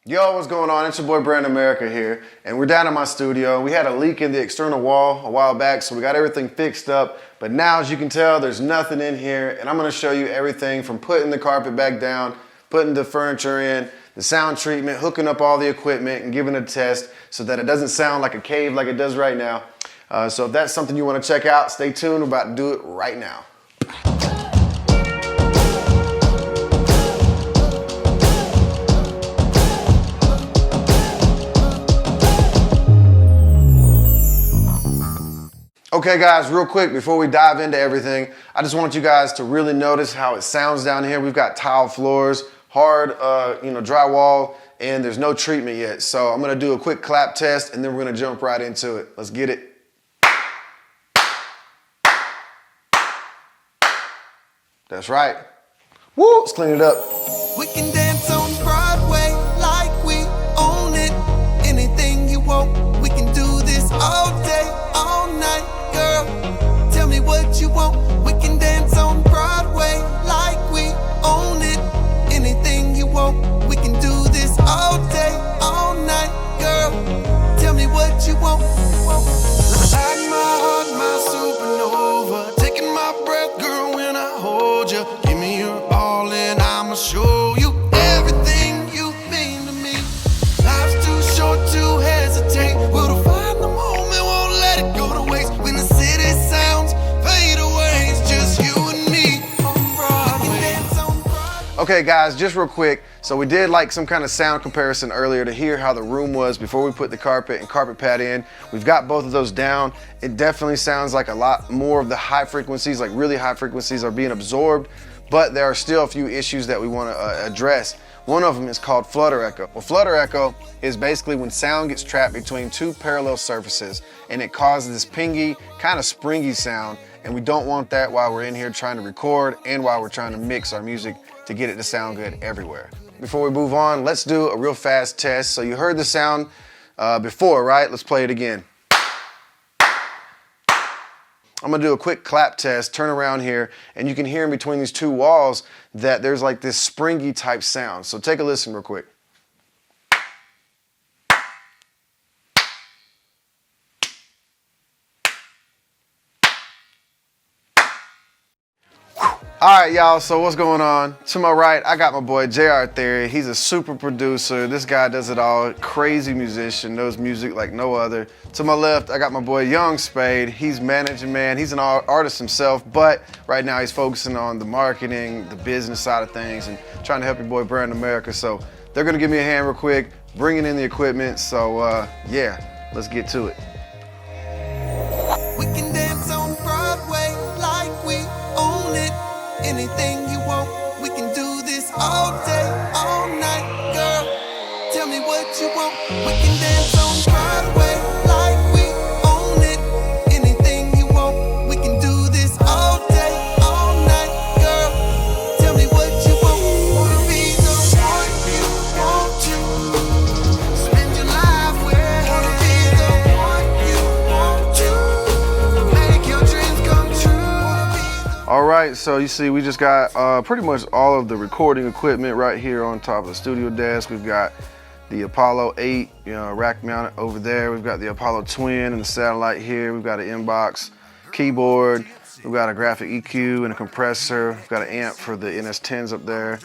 Yo, what's going on? It's your boy Brand America here, and we're down in my studio. We had a leak in the external wall a while back, so we got everything fixed up. But now, as you can tell, there's nothing in here, and I'm gonna show you everything from putting the carpet back down, putting the furniture in, the sound treatment, hooking up all the equipment, and giving it a test so that it doesn't sound like a cave like it does right now. So if that's something you wanna check out, stay tuned. We're about to do it right now. Okay guys, real quick, before we dive into everything, I just want you guys to really notice how it sounds down here. We've got tile floors, hard drywall, and there's no treatment yet. So I'm gonna do a quick clap test and then we're gonna jump right into it. Let's get it. That's right. Woo, let's clean it up. We can dance on Broadway like we own it. Anything you want, we can do this all day, all night. Girl, tell me what you want. We can dance on Broadway like we own it. Anything you want, we can do this all day, all night. Girl, tell me what you want. Like my heart, my supernova. Taking my breath, girl, when I hold you. Give me your all and I'ma show you everything you mean to me. Life's too short to hesitate. We'll find the moment, won't let it go to waste. When the city sounds fade away, it's just you and me on Broadway. Okay guys, just real quick. So we did like some kind of sound comparison earlier to hear how the room was before we put the carpet and carpet pad in. We've got both of those down. It definitely sounds like a lot more of the high frequencies, like really high frequencies, are being absorbed, but there are still a few issues that we want to address. One of them is called flutter echo. Well, flutter echo is basically when sound gets trapped between two parallel surfaces and it causes this pingy, kind of springy sound, and we don't want that while we're in here trying to record and while we're trying to mix our music to get it to sound good everywhere. Before we move on, let's do a real fast test. So you heard the sound before, right? Let's play it again. I'm gonna do a quick clap test, turn around here, and you can hear in between these two walls that there's like this springy type sound. So take a listen real quick. All right, y'all, so what's going on? To my right, I got my boy JR Theory. He's a super producer. This guy does it all. Crazy musician, knows music like no other. To my left, I got my boy Young Spade. He's managing man. He's an artist himself, but right now he's focusing on the marketing, the business side of things, and trying to help your boy Brand America. So they're gonna give me a hand real quick, bringing in the equipment. So yeah, let's get to it. We can dance on Broadway like we own it. Anything you want, we can do this all day, all night. Girl, tell me what you want. We can dance on Broadway like we own it. Anything you want, we can do this all day, all night. Girl, tell me what you want. Wanna be the one you want to. Spend your life with. Wanna be the one you want to. Make your dreams come true. All right, so you see we just got pretty much all of the recording equipment right here on top of the studio desk. We've got the Apollo 8 rack mounted over there. We've got the Apollo Twin and the satellite here. We've got an inbox keyboard. We've got a graphic EQ and a compressor. We've got an amp for the NS10s up there.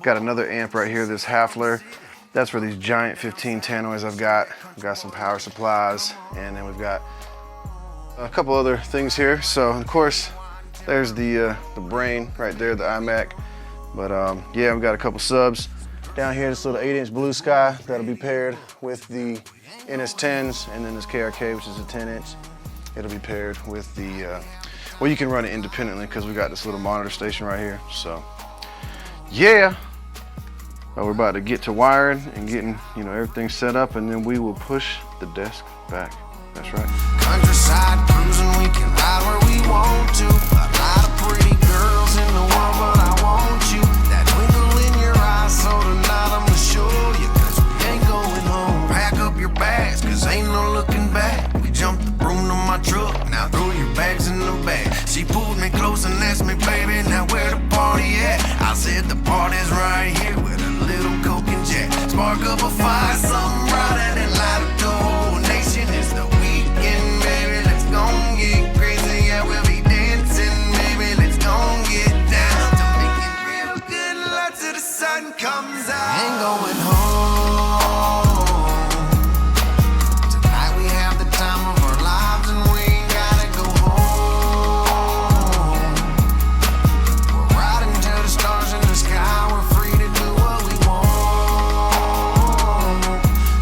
Got another amp right here, this Hafler. That's for these giant 15 tannoys I've got. We've got some power supplies, and then we've got a couple other things here. So of course, there's the brain right there, the iMac. But yeah, we've got a couple subs. Down here, this little 8-inch Blue Sky that'll be paired with the NS10s, and then this KRK, which is a 10-inch. It'll be paired with the, well, you can run it independently because we got this little monitor station right here. So yeah, we're about to get to wiring and getting everything set up, and then we will push the desk back. That's right. Countryside cruising, we can ride where we want to. A lot of pretty girls in the world, but I want you. That twinkle in your eyes, so tonight I'm gonna show you. Cause we ain't going home. Pack up your bags, cause ain't no looking back. We jumped the broom to my truck, now throw your bags in the bag. She pulled me close and asked me, baby, now where the party at? I said the party's right here with a little coke and jack. Spark up a fire, something brighter than light up the whole nation. It's the weekend, baby, let's gon' get crazy. Yeah, we'll be dancing, baby, let's gon' get down. To make it real good, light till the sun comes out. Ain't going home. Tonight we have the time of our lives and we ain't gotta go home. We're riding to the stars in the sky, we're free to do what we want.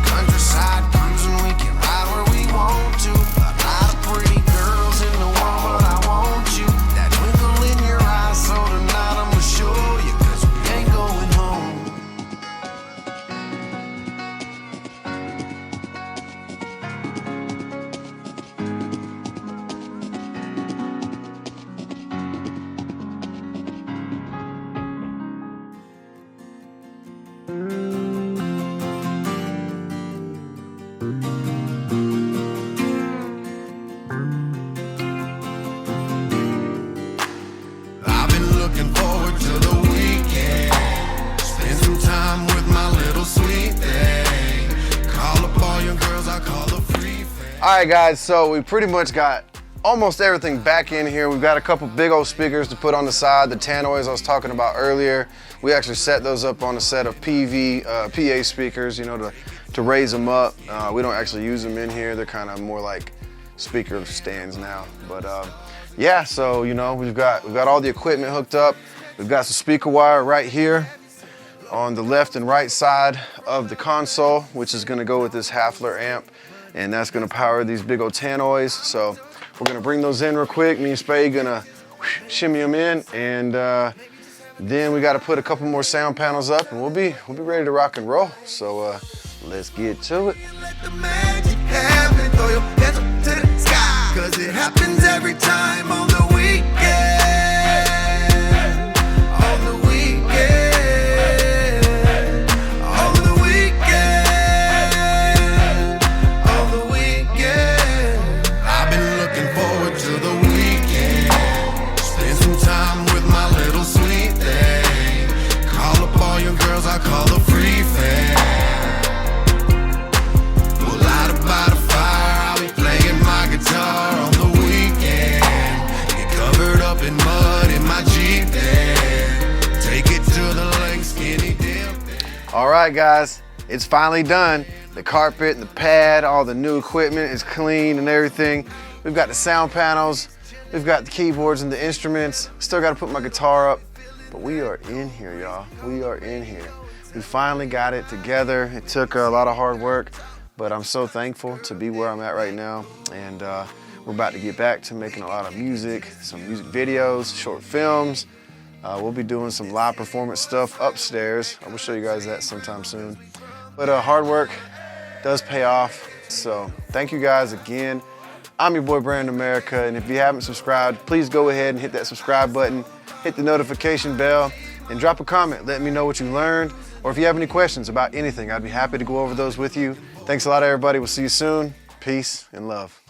Countryside cruising, we can ride where we want to. A lot of pretty girls in the world, but I want you. That twinkle in your eyes, so tonight I'ma show you, 'cause we ain't going home. I've been looking forward to the weekend. Spend some time with my little sweet thing. Call up all your girls, I call the free fan. All right, guys, so we pretty much got almost everything back in here. We've got a couple big old speakers to put on the side, the tannoys I was talking about earlier. We actually set those up on a set of PA speakers, you know, to raise them up. We don't actually use them in here. They're kind of more like speaker stands now. But yeah, so you know, we've got all the equipment hooked up. We've got some speaker wire right here on the left and right side of the console, which is gonna go with this Hafler amp, and that's gonna power these big old tannoys. So we're gonna bring those in real quick. Me and Spade gonna shimmy them in, and then we gotta put a couple more sound panels up, and we'll be ready to rock and roll. So let's get to it. Let the magic happen, throw your hands up to the sky, 'cause it happens every time on the weekend. On the weekend. On the weekend. On the weekend. I've been looking forward to the weekend. Spend some time with my little sweet thing. Call up all your girls, I call the free fan. We'll light up by the fire, I'll be playing my guitar on the weekend. Get covered up in mud in my Jeep then. Take it to the lake, skinny dip. All right, guys, it's finally done. The carpet, the pad, all the new equipment is clean and everything. We've got the sound panels, we've got the keyboards and the instruments. Still gotta put my guitar up, but we are in here, y'all. We are in here. We finally got it together. It took a lot of hard work, but I'm so thankful to be where I'm at right now. And we're about to get back to making a lot of music, some music videos, short films. We'll be doing some live performance stuff upstairs. I will show you guys that sometime soon. But hard work does pay off. So thank you guys again. I'm your boy Brandon America, and if you haven't subscribed, please go ahead and hit that subscribe button, hit the notification bell, and drop a comment. Let me know what you learned, or if you have any questions about anything, I'd be happy to go over those with you. Thanks a lot, everybody. We'll see you soon. Peace and love.